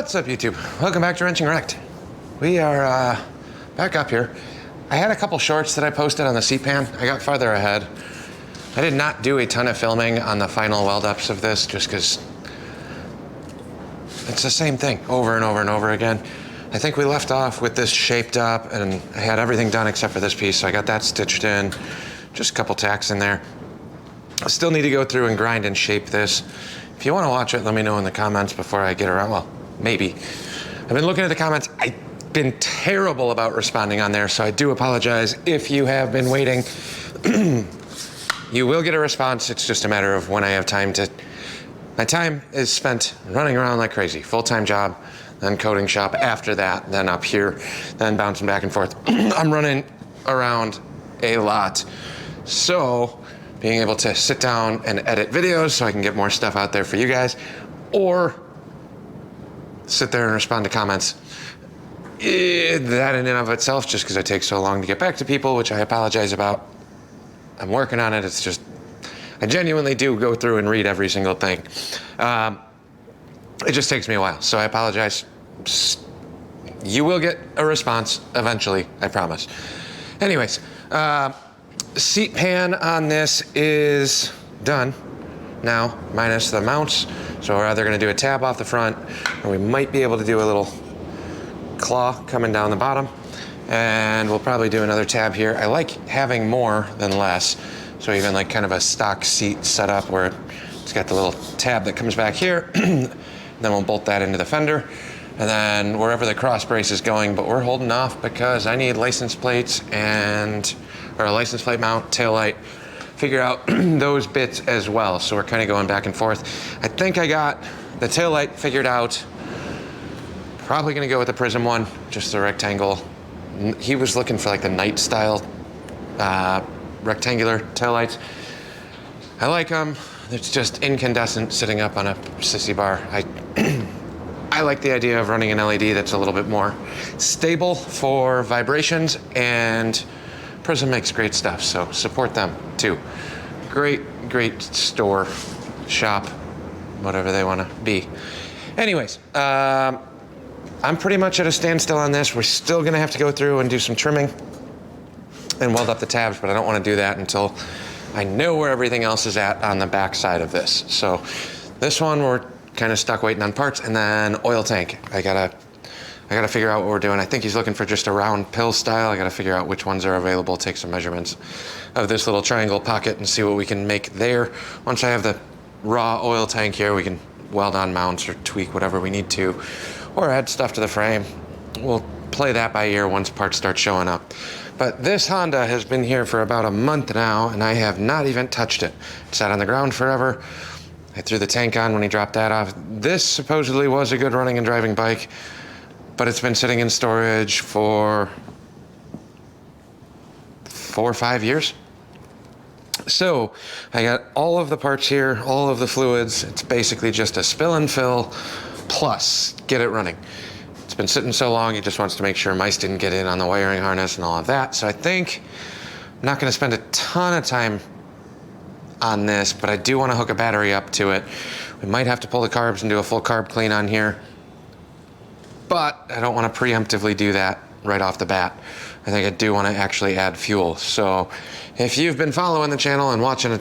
What's up, YouTube? Welcome back to WrenchingWrecked. We are back up here. I had a couple shorts that I posted on the seat pan. I got farther ahead. I did not do a ton of filming on the final weld-ups of this just because it's the same thing over and over and over again. I think we left off with this shaped up and I had everything done except for this piece, so I got that stitched in. Just a couple tacks in there. I still need to go through and grind and shape this. If you want to watch it, let me know in the comments before I get around. Well, maybe. I've been looking at the comments. I've been terrible about responding on there, so I do apologize if you have been waiting. You will get a response. It's just a matter of when I have time to. My time is spent running around like crazy. Full-time job, then coating shop after that, then up here, then bouncing back and forth. I'm running around a lot. So being able to sit down and edit videos so I can get more stuff out there for you guys, or sit there and respond to comments. That in and of itself, just because it takes so long to get back to people, which I apologize about. I'm working on it. It's just, I genuinely do go through and read every single thing. It just takes me a while, so I apologize. You will get a response eventually, I promise. Anyways, seat pan on this is done now, minus the mounts. So we're either gonna do a tab off the front, or we might be able to do a little claw coming down the bottom. And we'll probably do another tab here. I like having more than less. So even like kind of a stock seat setup where it's got the little tab that comes back here. Then we'll bolt that into the fender. And then wherever the cross brace is going, but we're holding off because I need license plates or a license plate mount, tail light, figure out those bits as well. So we're kind of going back and forth. I think I got the tail light figured out. Probably gonna go with the prism one, just the rectangle. He was looking for like the night style rectangular tail lights. I like them. It's just incandescent sitting up on a sissy bar. I like the idea of running an LED that's a little bit more stable for vibrations, and Prism makes great stuff, so support them too. Great store, shop, whatever they want to be. Anyways, I'm pretty much at a standstill on this. We're still going to have to go through and do some trimming and weld up the tabs, but I don't want to do that until I know where everything else is at on the back side of this. So this one, we're kind of stuck waiting on parts, and then oil tank. I gotta figure out what we're doing. I think he's looking for just a round pill style. I gotta figure out which ones are available, take some measurements of this little triangle pocket and see what we can make there. Once I have the raw oil tank here, we can weld on mounts or tweak whatever we need to, or add stuff to the frame. We'll play that by ear once parts start showing up. But this Honda has been here for about a month now, and I have not even touched it. It sat on the ground forever. I threw the tank on when he dropped that off. This supposedly was a good running and driving bike, but it's been sitting in storage for 4 or 5 years. So I got all of the parts here, all of the fluids. It's basically just a spill and fill plus get it running. It's been sitting so long, he just wants to make sure mice didn't get in on the wiring harness and all of that. So I think I'm not gonna spend a ton of time on this, but I do want to hook a battery up to it. We might have to pull the carbs and do a full carb clean on here, but I don't want to preemptively do that right off the bat. I think I do want to actually add fuel. So if you've been following the channel and watching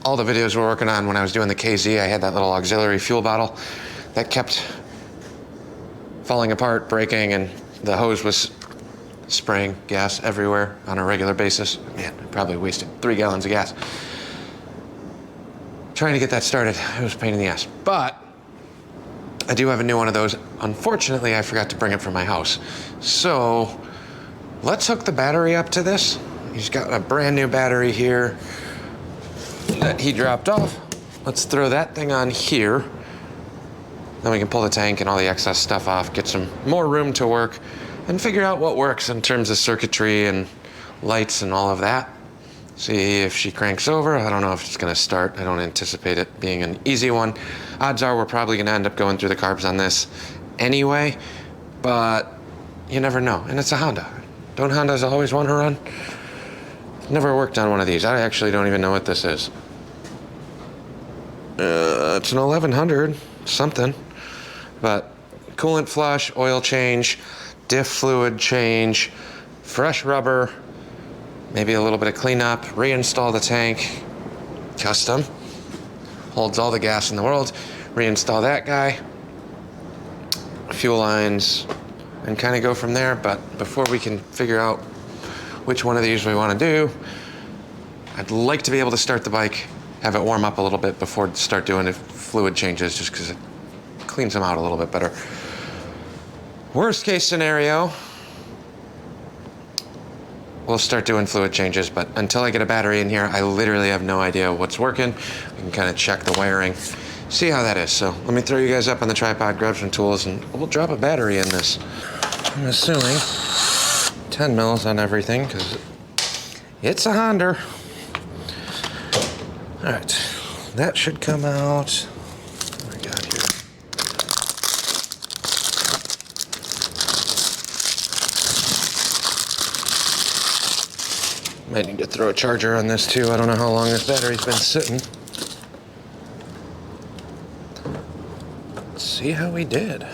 all the videos we're working on, when I was doing the KZ, I had that little auxiliary fuel bottle that kept falling apart, breaking, and the hose was spraying gas everywhere on a regular basis. Man, I probably wasted 3 gallons of gas. Trying to get that started, it was a pain in the ass. But I do have a new one of those. Unfortunately, I forgot to bring it from my house. So let's hook the battery up to this. He's got a brand new battery here that he dropped off. Let's throw that thing on here. Then we can pull the tank and all the excess stuff off, get some more room to work, and figure out what works in terms of circuitry and lights and all of that. See if she cranks over. I don't know if it's gonna start. I don't anticipate it being an easy one. Odds are we're probably gonna end up going through the carbs on this anyway, but you never know. And it's a Honda. Don't Hondas always want to run? Never worked on one of these. I actually don't even know what this is. It's an 1100 something, but coolant flush, oil change, diff fluid change, fresh rubber, maybe a little bit of cleanup, reinstall the tank, custom, holds all the gas in the world, reinstall that guy, fuel lines, and kind of go from there. But before we can figure out which one of these we want to do, I'd like to be able to start the bike, have it warm up a little bit before start doing the fluid changes, just because it cleans them out a little bit better. Worst case scenario, we'll start doing fluid changes, but until I get a battery in here, I literally have no idea what's working. I can kind of check the wiring, see how that is. So let me throw you guys up on the tripod, grab some tools, and we'll drop a battery in this. I'm assuming 10 mils on everything, because it's a Honda. All right, that should come out. What do we got here? Might need to throw a charger on this too. I don't know how long this battery's been sitting. Let's see how we did.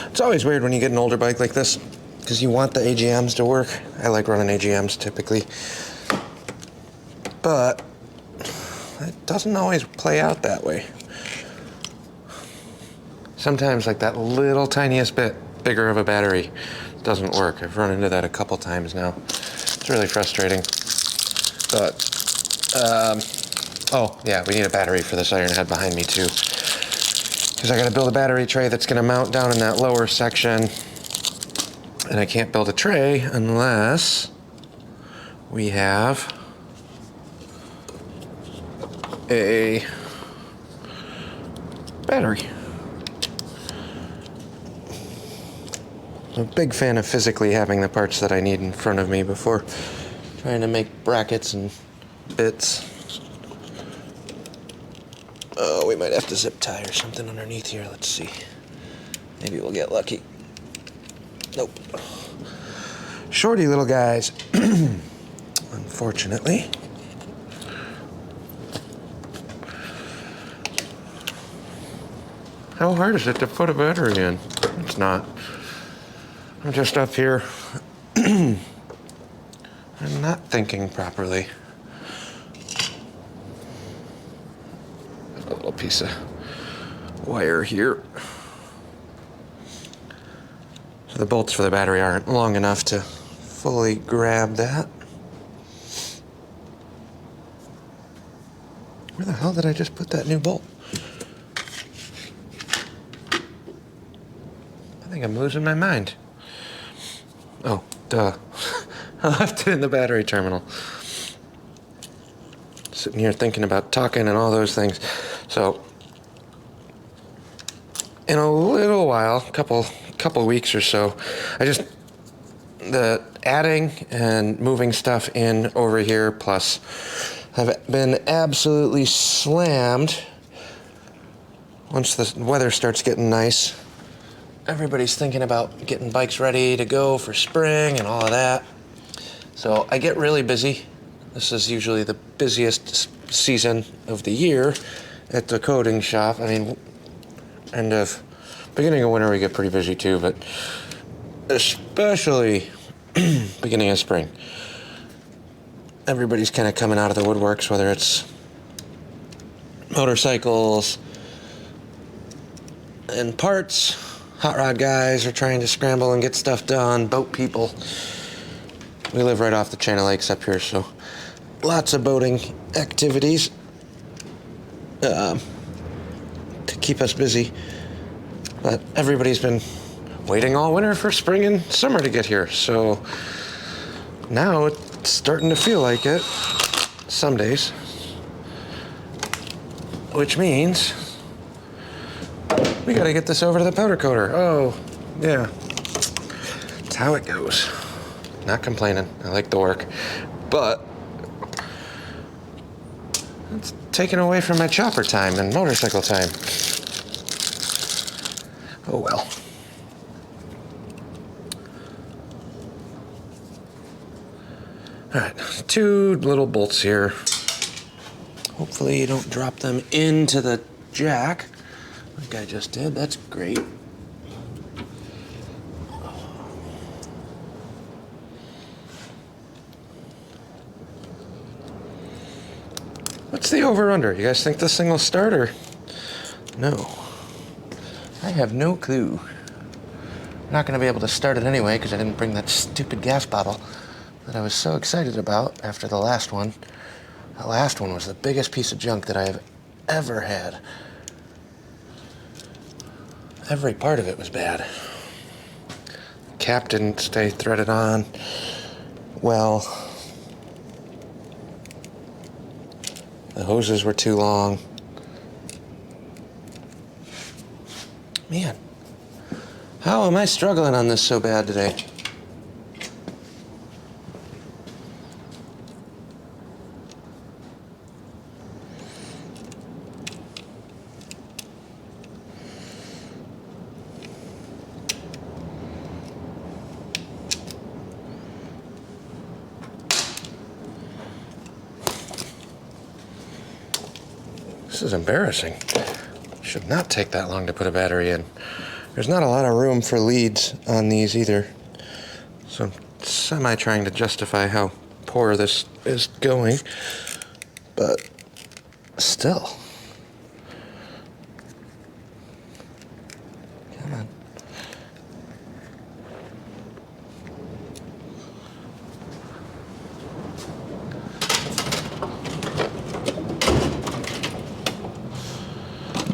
It's always weird when you get an older bike like this, because you want the AGMs to work. I like running AGMs typically, but it doesn't always play out that way. Sometimes like that little tiniest bit bigger of a battery doesn't work. I've run into that a couple times now. It's really frustrating. But, oh yeah, we need a battery for this iron head behind me too. Because I gotta build a battery tray that's gonna mount down in that lower section. And I can't build a tray unless we have a battery. I'm a big fan of physically having the parts that I need in front of me before trying to make brackets and bits. Oh, we might have to zip tie or something underneath here. Let's see. Maybe we'll get lucky. Nope. Shorty little guys. Unfortunately. How hard is it to put a battery in? It's not. I'm just up here. I'm not thinking properly. A little piece of wire here. So the bolts for the battery aren't long enough to fully grab that. Where the hell did I just put that new bolt? I think I'm losing my mind. Oh, duh. I left it in the battery terminal. Sitting here thinking about talking and all those things. So, in a little while, couple weeks or so, the adding and moving stuff in over here, plus have been absolutely slammed once the weather starts getting nice. Everybody's thinking about getting bikes ready to go for spring and all of that. So I get really busy. This is usually the busiest season of the year at the coating shop. I mean, beginning of winter we get pretty busy too, but especially beginning of spring. Everybody's kind of coming out of the woodworks, whether it's motorcycles and parts. Hot rod guys are trying to scramble and get stuff done. Boat people. We live right off the chain of lakes up here, so lots of boating activities to keep us busy. But everybody's been waiting all winter for spring and summer to get here, so now it's starting to feel like it some days, which means we gotta get this over to the powder coater. Oh, yeah. That's how it goes. Not complaining. I like the work. But it's taken away from my chopper time and motorcycle time. Oh well. All right, 2 little bolts here. Hopefully you don't drop them into the jack. like I just did. That's great. What's the over-under? You guys think this thing will start or no? I have no clue. I'm not going to be able to start it anyway because I didn't bring that stupid gas bottle that I was so excited about after the last one. The last one was the biggest piece of junk that I have ever had. Every part of it was bad. The cap didn't stay threaded on well. The hoses were too long. Man, how am I struggling on this so bad today? This is embarrassing. Should not take that long to put a battery in. There's not a lot of room for leads on these either. So I'm semi-trying to justify how poor this is going. But still. Come on.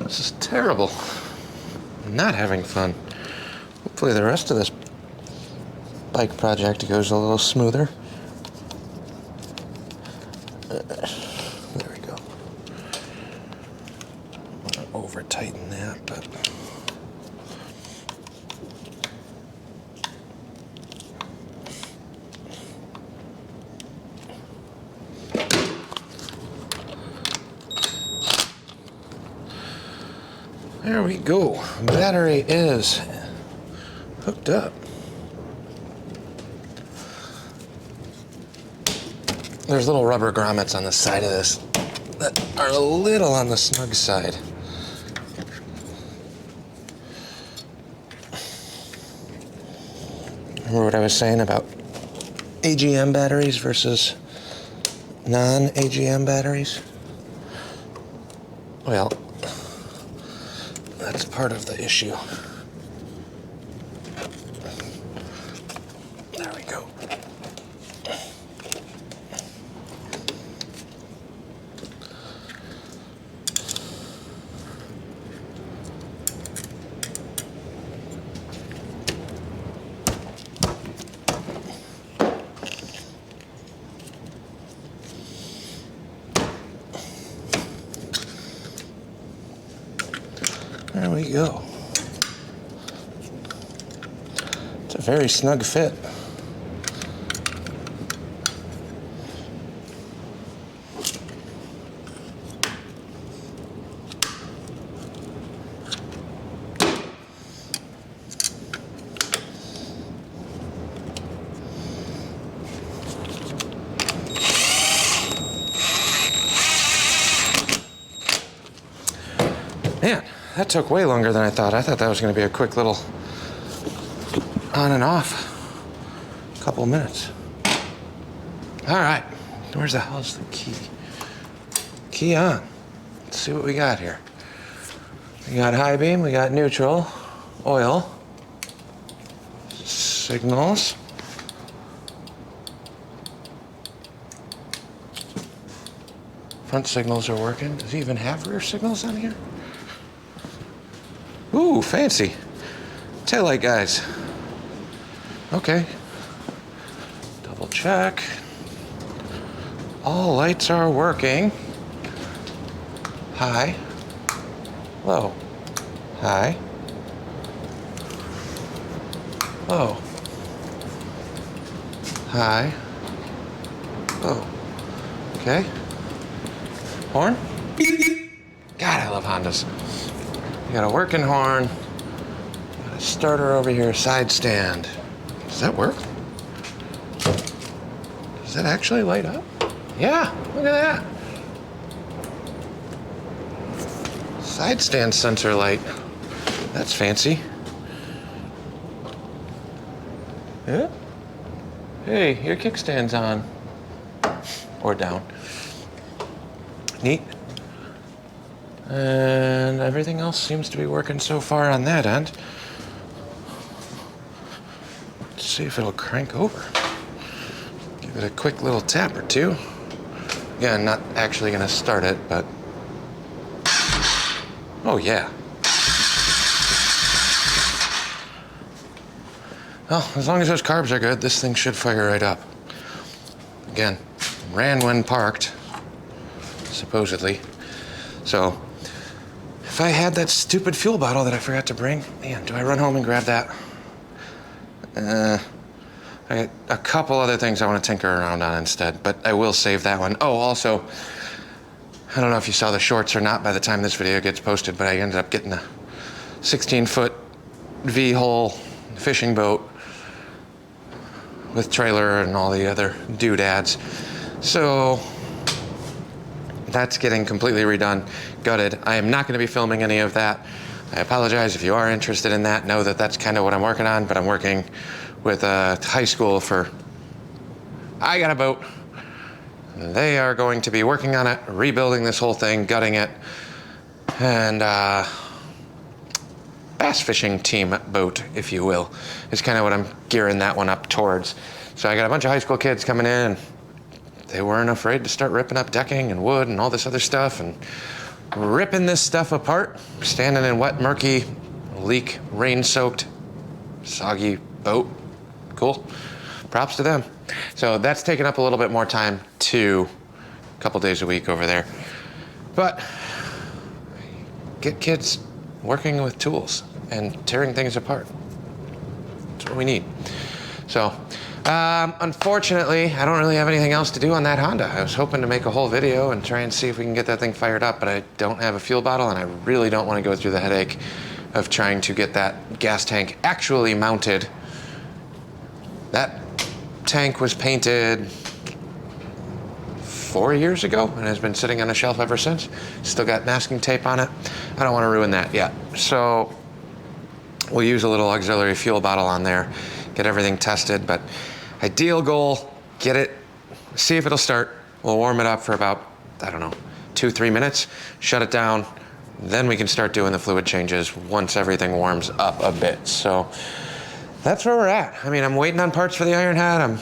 This is terrible. I'm not having fun. Hopefully the rest of this bike project goes a little smoother. There we go. I want to over-tighten that, but... There we go. Battery is hooked up. There's little rubber grommets on the side of this that are a little on the snug side. Remember what I was saying about AGM batteries versus non-AGM batteries? Well, that's part of the issue. There we go. There we go. It's a very snug fit. Man, that took way longer than I thought. I thought that was going to be a quick little on and off. Couple minutes. All right. Where's the hell's the key? Key on. Let's see what we got here. We got high beam, we got neutral, oil, signals. Front signals are working. Does he even have rear signals on here? Ooh, fancy. Taillight guys. Okay. Double check. All lights are working. High. Low. High. Low. High. Low. Okay. Horn? God, I love Hondas. You got a working horn. Got a starter over here, side stand. Does that work? Does that actually light up? Yeah, look at that. Side stand sensor light. That's fancy. Yeah. Hey, your kickstand's on. Or down. Neat. And everything else seems to be working so far on that end. Let's see if it'll crank over. Give it a quick little tap or two. Again, not actually gonna start it, but... Oh yeah. Well, as long as those carbs are good, this thing should fire right up. Again, ran when parked, supposedly. So, if I had that stupid fuel bottle that I forgot to bring, man, do I run home and grab that? I got a couple other things I want to tinker around on instead, but I will save that one. Oh, also, I don't know if you saw the shorts or not by the time this video gets posted, but I ended up getting a 16-foot V-hull fishing boat with trailer and all the other doodads. So that's getting completely redone, gutted. I am not going to be filming any of that. I apologize if you are interested in that. Know that that's kind of what I'm working on, but I'm working with a high school for, I got a boat. They are going to be working on it, rebuilding this whole thing, gutting it, and bass fishing team boat, if you will, is kind of what I'm gearing that one up towards. So I got a bunch of high school kids coming in. They weren't afraid to start ripping up decking and wood and all this other stuff and ripping this stuff apart, standing in wet, murky, leak, rain-soaked, soggy boat. Cool. Props to them. So that's taken up a little bit more time too, a couple days a week over there. But get kids working with tools and tearing things apart. That's what we need. So, unfortunately, I don't really have anything else to do on that Honda. I was hoping to make a whole video and try and see if we can get that thing fired up, but I don't have a fuel bottle, and I really don't want to go through the headache of trying to get that gas tank actually mounted. That tank was painted 4 years ago and has been sitting on a shelf ever since. Still got masking tape on it. I don't want to ruin that yet. So we'll use a little auxiliary fuel bottle on there, get everything tested, but ideal goal, get it, see if it'll start. We'll warm it up for about, I don't know, 2-3 minutes, shut it down, then we can start doing the fluid changes once everything warms up a bit. So that's where we're at. I mean, I'm waiting on parts for the ironhead. I'm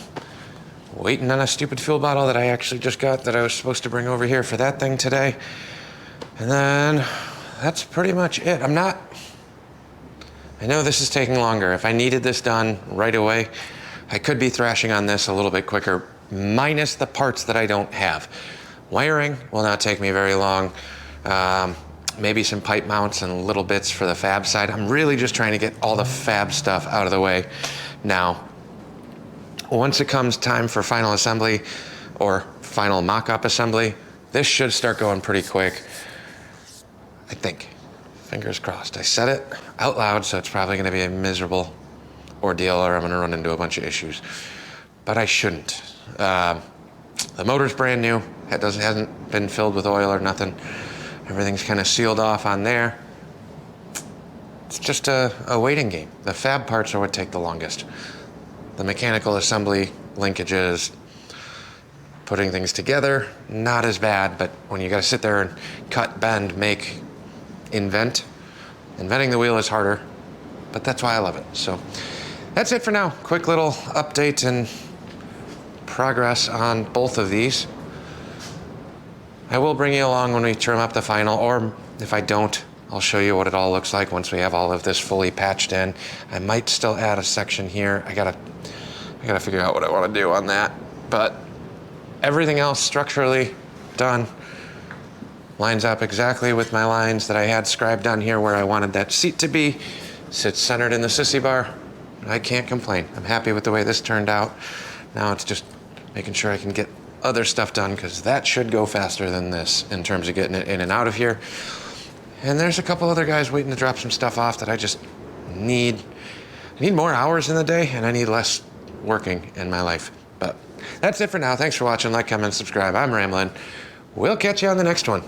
waiting on a stupid fuel bottle that I actually just got that I was supposed to bring over here for that thing today. And then that's pretty much it. I know this is taking longer. If I needed this done right away, I could be thrashing on this a little bit quicker, minus the parts that I don't have. Wiring will not take me very long. Maybe some pipe mounts and little bits for the fab side. I'm really just trying to get all the fab stuff out of the way now. Once it comes time for final assembly or final mock-up assembly, this should start going pretty quick, I think. Fingers crossed. I said it out loud, so it's probably gonna be a miserable ordeal or I'm gonna run into a bunch of issues, but I shouldn't. The motor's brand new. It hasn't been filled with oil or nothing. Everything's kind of sealed off on there. It's just a waiting game. The fab parts are what take the longest. The mechanical assembly, linkages, putting things together, not as bad, but when you gotta sit there and cut, bend, make, inventing the wheel is harder, but that's why I love it. So that's it for now. Quick little update and progress on both of these. I will bring you along when we trim up the final, or if I don't, I'll show you what it all looks like once we have all of this fully patched in. I might still add a section here. I gotta figure out what I want to do on that, but everything else structurally done. Lines up exactly with my lines that I had scribed on here where I wanted that seat to be. Sits centered in the sissy bar. I can't complain. I'm happy with the way this turned out. Now it's just making sure I can get other stuff done, because that should go faster than this in terms of getting it in and out of here. And there's a couple other guys waiting to drop some stuff off that I just need. I need more hours in the day, and I need less working in my life. But that's it for now. Thanks for watching. Like, comment, subscribe. I'm rambling. We'll catch you on the next one.